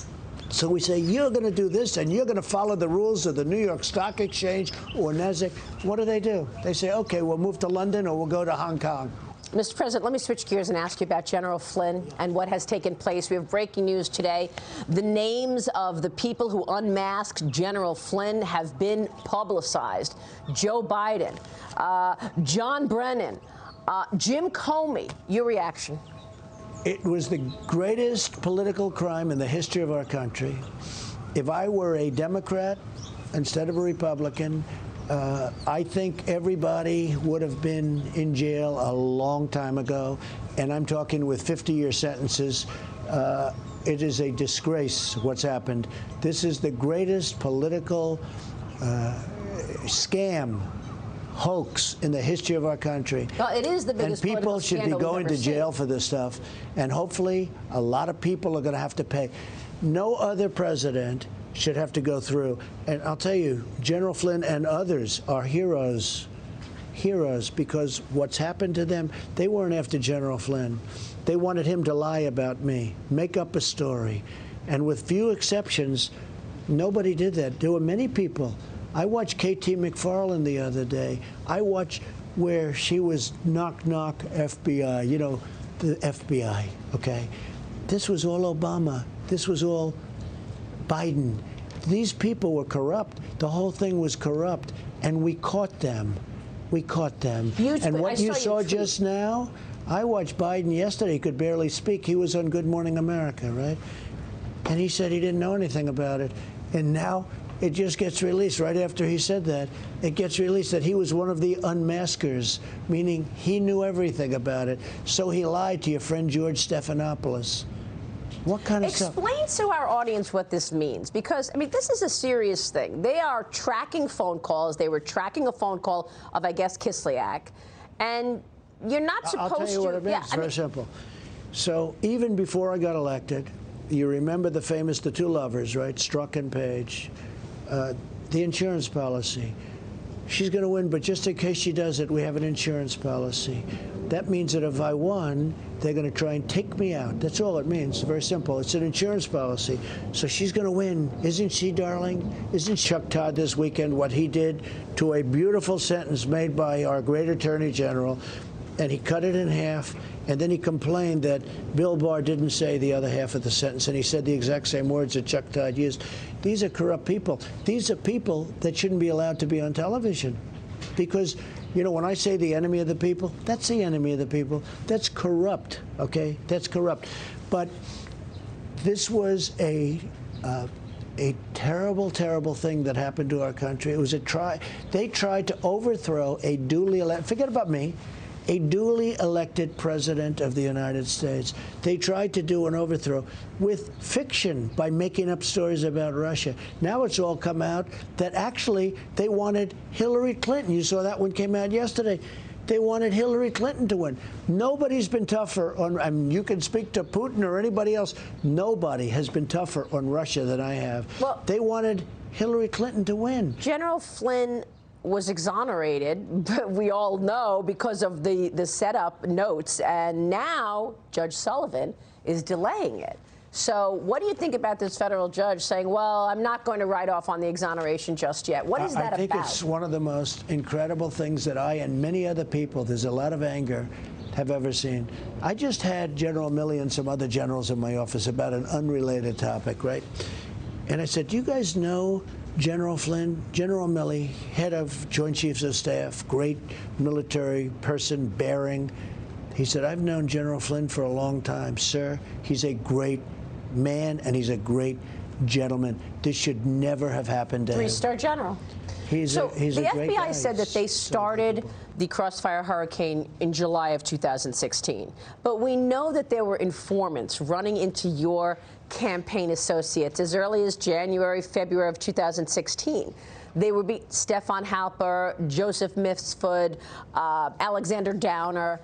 so we say, you're going to do this, and you're going to follow the rules of the New York Stock Exchange or NASDAQ. What do? They say, OK, we'll move to London or we'll go to Hong Kong. Mr. President, let me switch gears and ask you about General Flynn and what has taken place. We have breaking news today. The names of the people who unmasked General Flynn have been publicized. Joe Biden, John Brennan, Jim Comey. Your reaction? It was the greatest political crime in the history of our country. If I were a Democrat instead of a Republican, I think everybody would have been in jail a long time ago, and I'm talking with 50-year sentences. It is a disgrace what's happened. This is the greatest political scam, hoax in the history of our country. Well, it is the biggest and people should be going to jail seen. for this stuff, and hopefully a lot of people are going to have to pay. No other president should have to go through. And I'll tell you, General Flynn and others are heroes, because what's happened to them, they weren't after General Flynn. They wanted him to lie about me, make up a story. And with few exceptions, nobody did that. There were many people. I watched K.T. McFarland the other day. I watched where she was knock, knock, FBI, you know, the FBI, okay? This was all Obama. This was all Biden. These people were corrupt. The whole thing was corrupt, and we caught them. We caught them. And what you saw just now, I watched Biden yesterday. He could barely speak. He was on Good Morning America, right? And he said he didn't know anything about it. And now it just gets released right after he said that. It gets released that he was one of the unmaskers, meaning he knew everything about it. So he lied to your friend George Stephanopoulos. What kind of stuff? Explain to our audience what this means, because, I mean, this is a serious thing. They are tracking phone calls. They were tracking a phone call of, I guess, Kislyak. And you're not supposed to. I'll tell you what it means. Yeah, it's very simple. So even before I got elected, you remember the famous, the two lovers, right? Strzok and Page. The insurance policy. She's going to win, but just in case she does it, we have an insurance policy. That means that if I won, they're going to try and take me out. That's all it means. It's very simple. It's an insurance policy. So she's going to win. Isn't she, darling? Isn't Chuck Todd this weekend what he did to a beautiful sentence made by our great Attorney General? And he cut it in half, and then he complained that Bill Barr didn't say the other half of the sentence, and he said the exact same words that Chuck Todd used. These are corrupt people. These are people that shouldn't be allowed to be on television. Because, you know, when I say the enemy of the people, that's the enemy of the people. That's corrupt, okay? That's corrupt. But this was a terrible, terrible thing that happened to our country. It was they tried to overthrow a duly elected, forget about me, a duly elected president of the United States. They tried to do an overthrow with fiction by making up stories about Russia. Now it's all come out that actually they wanted Hillary Clinton. You saw that one came out yesterday. They wanted Hillary Clinton to win. Nobody's been tougher on, I mean, you can speak to Putin or anybody else. Nobody has been tougher on Russia than I have. Well, they wanted Hillary Clinton to win. General Flynn was exonerated, but we all know, because of the setup notes, and now Judge Sullivan is delaying it. So what do you think about this federal judge saying, well, I'm not going to write off on the exoneration just yet? What is that about? I think it's one of the most incredible things that I and many other people, there's a lot of anger, have ever seen. I just had General Milley and some other generals in my office about an unrelated topic, right? And I said, do you guys know General Flynn? General Milley, head of Joint Chiefs of Staff, great military person, bearing. He said, I've known General Flynn for a long time. Sir, he's a great man and he's a great gentleman. This should never have happened to him. Three-star general. He's a great guy. The FBI said that they started the Crossfire Hurricane in July of 2016. But we know that there were informants running into your campaign associates as early as January, February of 2016. They would be Stefan Halper, Joseph Mifsud, Alexander Downer.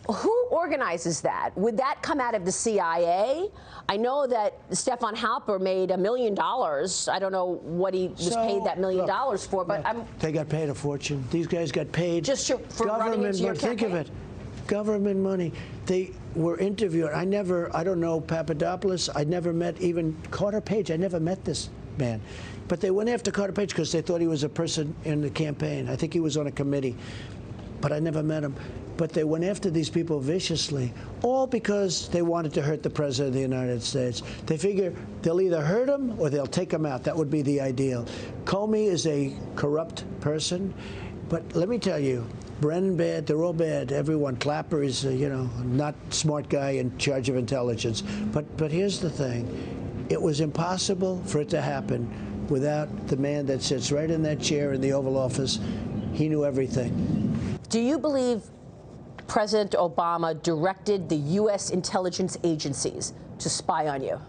Who organizes that? Would that come out of the CIA? I know that Stefan Halper made $1 million. I don't know what he was paid that $1 million for, but they got paid a fortune. These guys got paid just for running into your campaign. Think of it, government money. They were interviewed. I don't know Papadopoulos. I never met even Carter Page. I never met this man. But they went after Carter Page because they thought he was a person in the campaign. I think he was on a committee, but I never met him. But they went after these people viciously, all because they wanted to hurt the President of the United States. They figure they'll either hurt him or they'll take him out. That would be the ideal. Comey is a corrupt person, but let me tell you, Brennan bad, they're all bad. Everyone. Clapper is, not smart guy in charge of intelligence. But here's the thing. It was impossible for it to happen without the man that sits right in that chair in the Oval Office. He knew everything. Do you believe President Obama directed the U.S. intelligence agencies to spy on you?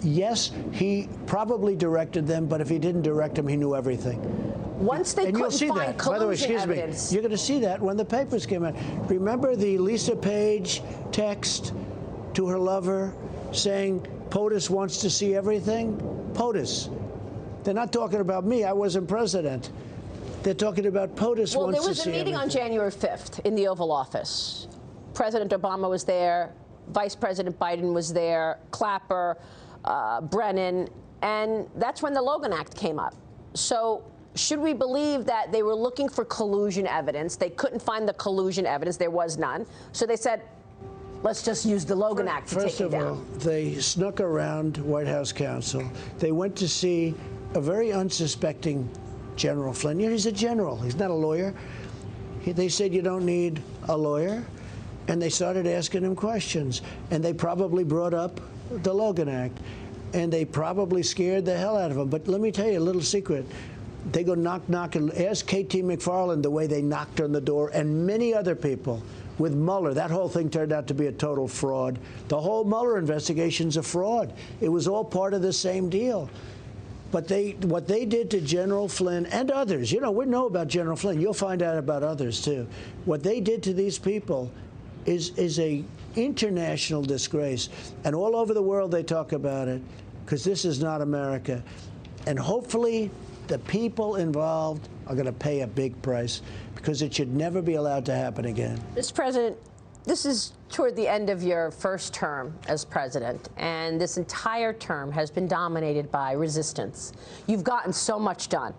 Yes, he probably directed them, but if he didn't direct them, he knew everything. Once they couldn't find collusion By the way, excuse evidence. me, you're going to see that when the papers came out. Remember the Lisa Page text to her lover saying POTUS wants to see everything? POTUS. They're not talking about me. I wasn't president. They're talking about POTUS wants to see everything. Well, there was a meeting on January 5th in the Oval Office. President Obama was there. Vice President Biden was there. Clapper, Brennan. And that's when the Logan Act came up. So should we believe that they were looking for collusion evidence? They couldn't find the collusion evidence. There was none. So they said, let's just use the Logan Act to take it down. First of all, they snuck around White House counsel. They went to see a very unsuspecting General Flynn. He's a general. He's not a lawyer. They said you don't need a lawyer. And they started asking him questions. And they probably brought up the Logan Act. And they probably scared the hell out of him. But let me tell you a little secret. They go knock, knock, and ask K.T. McFarland the way they knocked on the door, and many other people. With Mueller, that whole thing turned out to be a total fraud. The whole Mueller investigation's a fraud. It was all part of the same deal. But what they did to General Flynn and others, we know about General Flynn. You'll find out about others, too. What they did to these people is a international disgrace. And all over the world they talk about it, because this is not America. And hopefully the people involved are going to pay a big price, because it should never be allowed to happen again. Mr. President, this is toward the end of your first term as president, and this entire term has been dominated by resistance. You've gotten so much done.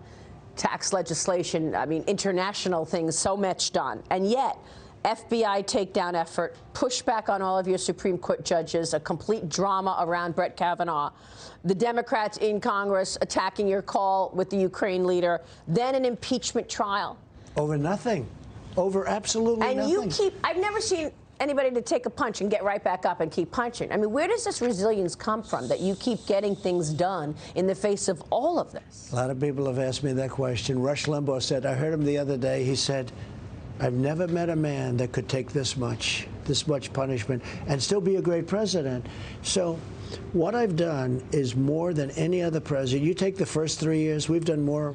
Tax legislation, international things, so much done. And yet, FBI takedown effort, pushback on all of your Supreme Court judges, a complete drama around Brett Kavanaugh, the Democrats in Congress attacking your call with the Ukraine leader, then an impeachment trial. Over nothing. Over absolutely nothing. And I've never seen anybody to take a punch and get right back up and keep punching. Where does this resilience come from, that you keep getting things done in the face of all of this? A lot of people have asked me that question. Rush Limbaugh said, I heard him the other day, he said, I've never met a man that could take this much punishment and still be a great president. So what I've done is more than any other president. You take the first 3 years, we've done more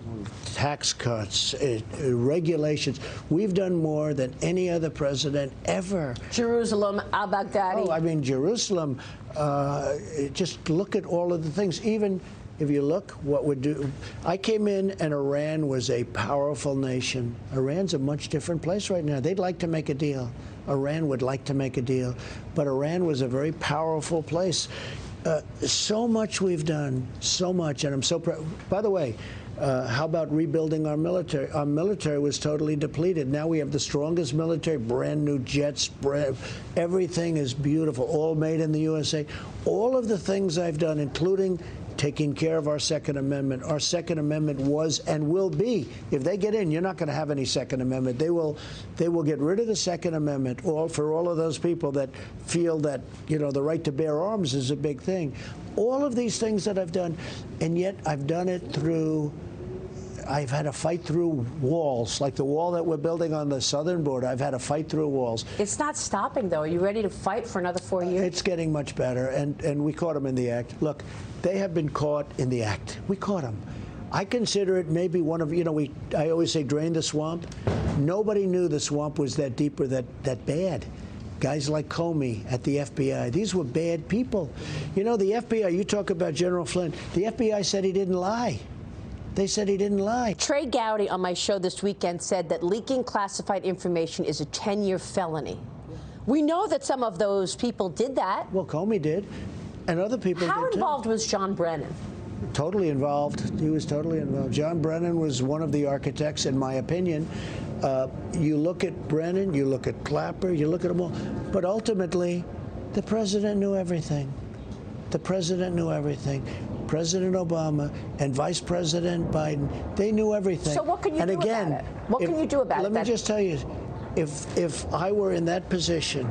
tax cuts, regulations. We've done more than any other president ever. Jerusalem, al-Baghdadi. Oh, Jerusalem, just look at all of the things. Even if you look what would do, I came in and Iran was a powerful nation. Iran's a much different place right now. They'd like to make a deal. Iran would like to make a deal. But Iran was a very powerful place. So much we've done, so much, and I'm so proud. By the way, how about rebuilding our military? Our military was totally depleted. Now we have the strongest military, brand new jets, everything is beautiful, all made in the USA. All of the things I've done, including taking care of our Second Amendment. Our Second Amendment was and will be. If they get in, you're not going to have any Second Amendment. They will get rid of the Second Amendment for all of those people that feel that, the right to bear arms is a big thing. All of these things that I've done, and yet I've done it through I've had to fight through walls, like the wall that we're building on the southern border. I've had to fight through walls. It's not stopping, though. Are you ready to fight for another 4 years? It's getting much better, and we caught them in the act. Look, they have been caught in the act. We caught them. I consider it maybe one of, I always say drain the swamp. Nobody knew the swamp was that deep or that bad. Guys like Comey at the FBI, these were bad people. The FBI, you talk about General Flynn, the FBI said he didn't lie. They said he didn't lie. Trey Gowdy on my show this weekend said that leaking classified information is a 10-year felony. We know that some of those people did that. Well, Comey did, and other people did too. How involved was John Brennan? Totally involved. He was totally involved. John Brennan was one of the architects, in my opinion. You look at Brennan, you look at Clapper, you look at them all. But ultimately, the president knew everything. The president knew everything. President Obama and Vice President Biden, they knew everything. So what can you do about it? What can you do about it? Let me just tell you, if I were in that position,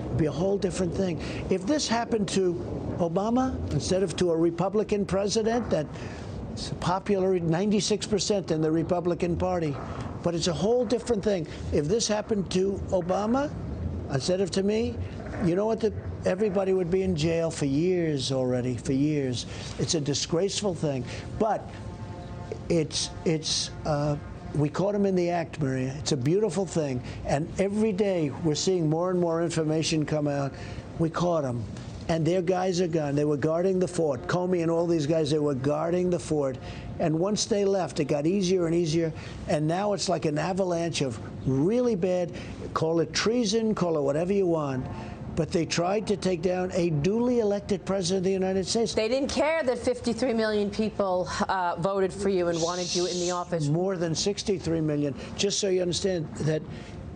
it'd be a whole different thing. If this happened to Obama, instead of to a Republican president that's popular 96% in the Republican Party, but it's a whole different thing. If this happened to Obama, instead of to me, you know what? Everybody would be in jail for years already, for years. It's a disgraceful thing. But we caught him in the act, Maria. It's a beautiful thing. And every day we're seeing more and more information come out. We caught him. And their guys are gone. They were guarding the fort. Comey and all these guys, they were guarding the fort. And once they left, it got easier and easier. And now it's like an avalanche of really bad, call it treason, call it whatever you want. But they tried to take down a duly elected president of the United States. They didn't care that 53 million people voted for you and wanted you in the office. More than 63 million. Just so you understand that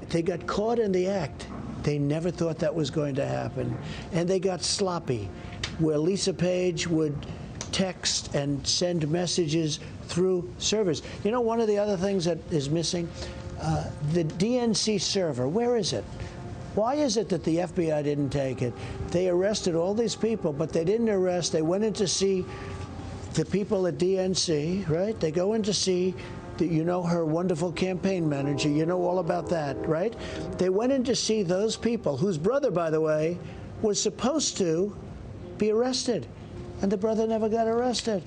they got caught in the act. They never thought that was going to happen. And they got sloppy, where Lisa Page would text and send messages through servers. One of the other things that is missing, the DNC server, where is it? Why is it that the FBI didn't take it? They arrested all these people, but they didn't arrest. They went in to see the people at DNC, right? They go in to see her wonderful campaign manager. You know all about that, right? They went in to see those people, whose brother, by the way, was supposed to be arrested. And the brother never got arrested.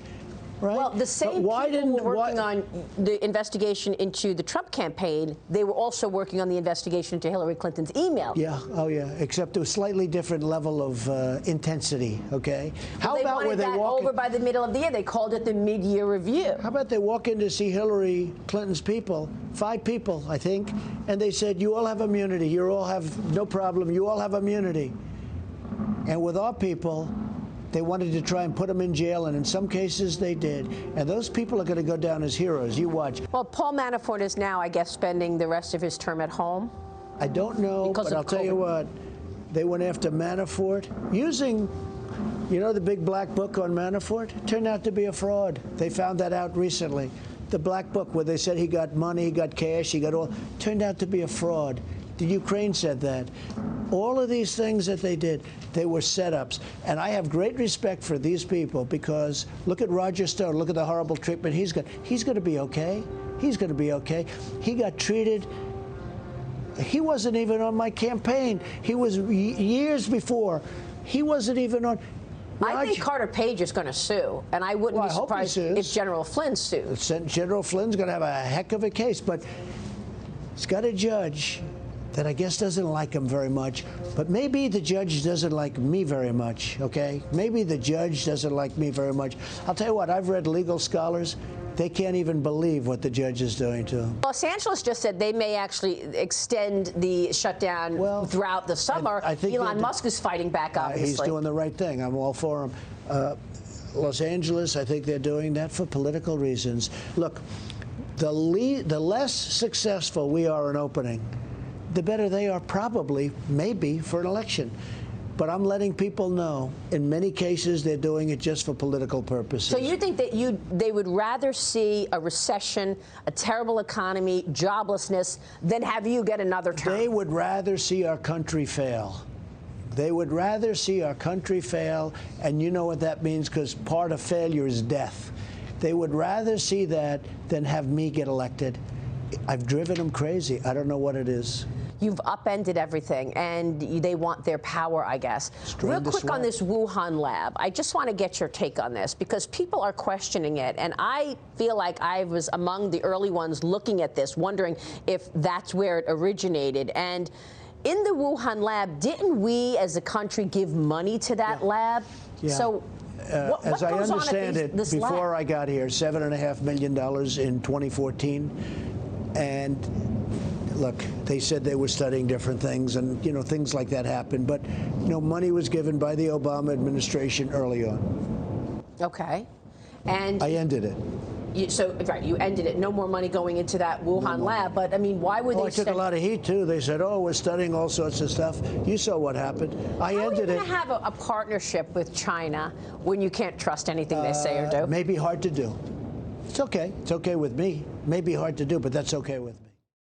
Right? Well, the same people who were working on the investigation into the Trump campaign, they were also working on the investigation into Hillary Clinton's email. Yeah, oh yeah, except a slightly different level of intensity, okay? How about where they walk over by the middle of the year? They called it the mid-year review. How about they walk in to see Hillary Clinton's people, 5 people, I think, and they said, you all have immunity, you all have no problem, you all have immunity. And with our people, they wanted to try and put them in jail, and in some cases they did. And those people are going to go down as heroes. You watch. Well, Paul Manafort is now, I guess, spending the rest of his term at home. I don't know, but I'll tell you what. They went after Manafort using, the big black book on Manafort? It turned out to be a fraud. They found that out recently. The black book where they said he got money, he got cash, he got all, turned out to be a fraud. The Ukraine said that. All of these things that they did, they were setups. And I have great respect for these people because look at Roger Stone. Look at the horrible treatment he's got. He's going to be okay. He's going to be okay. He got treated. He wasn't even on my campaign. He was years before. He wasn't even on. I think Carter Page is going to sue, and I wouldn't be surprised if General Flynn sues. General Flynn's going to have a heck of a case, but he's got a judge that I guess doesn't like him very much, but maybe the judge doesn't like me very much, okay? Maybe the judge doesn't like me very much. I'll tell you what, I've read legal scholars. They can't even believe what the judge is doing to him. Los Angeles just said they may actually extend the shutdown throughout the summer. I think Elon Musk is fighting back, obviously. He's doing the right thing. I'm all for him. Los Angeles, I think they're doing that for political reasons. Look, the less successful we are in opening, the better they are probably, maybe, for an election. But I'm letting people know, in many cases, they're doing it just for political purposes. So you think that they would rather see a recession, a terrible economy, joblessness, than have you get another term? They would rather see our country fail. They would rather see our country fail, and you know what that means, because part of failure is death. They would rather see that than have me get elected. I've driven them crazy. I don't know what it is. You've upended everything, and they want their power, I guess. Real quick on this Wuhan lab, I just want to get your take on this, because people are questioning it, and I feel like I was among the early ones looking at this, wondering if that's where it originated. And in the Wuhan lab, didn't we as a country give money to that lab? Yeah. So what as I understand it, before lab? I got here, $7.5 million in 2014, and look, they said they were studying different things, and things like that happened. But money was given by the Obama administration early on. Okay, and I ended it. You ended it. No more money going into that Wuhan lab. But I mean, why would they? I took a lot of heat too. They said, "Oh, we're studying all sorts of stuff." You saw what happened. I ended it. How are you going to have a partnership with China when you can't trust anything they say or do? Maybe hard to do. It's okay. It's okay with me. Maybe hard to do, but that's okay with me.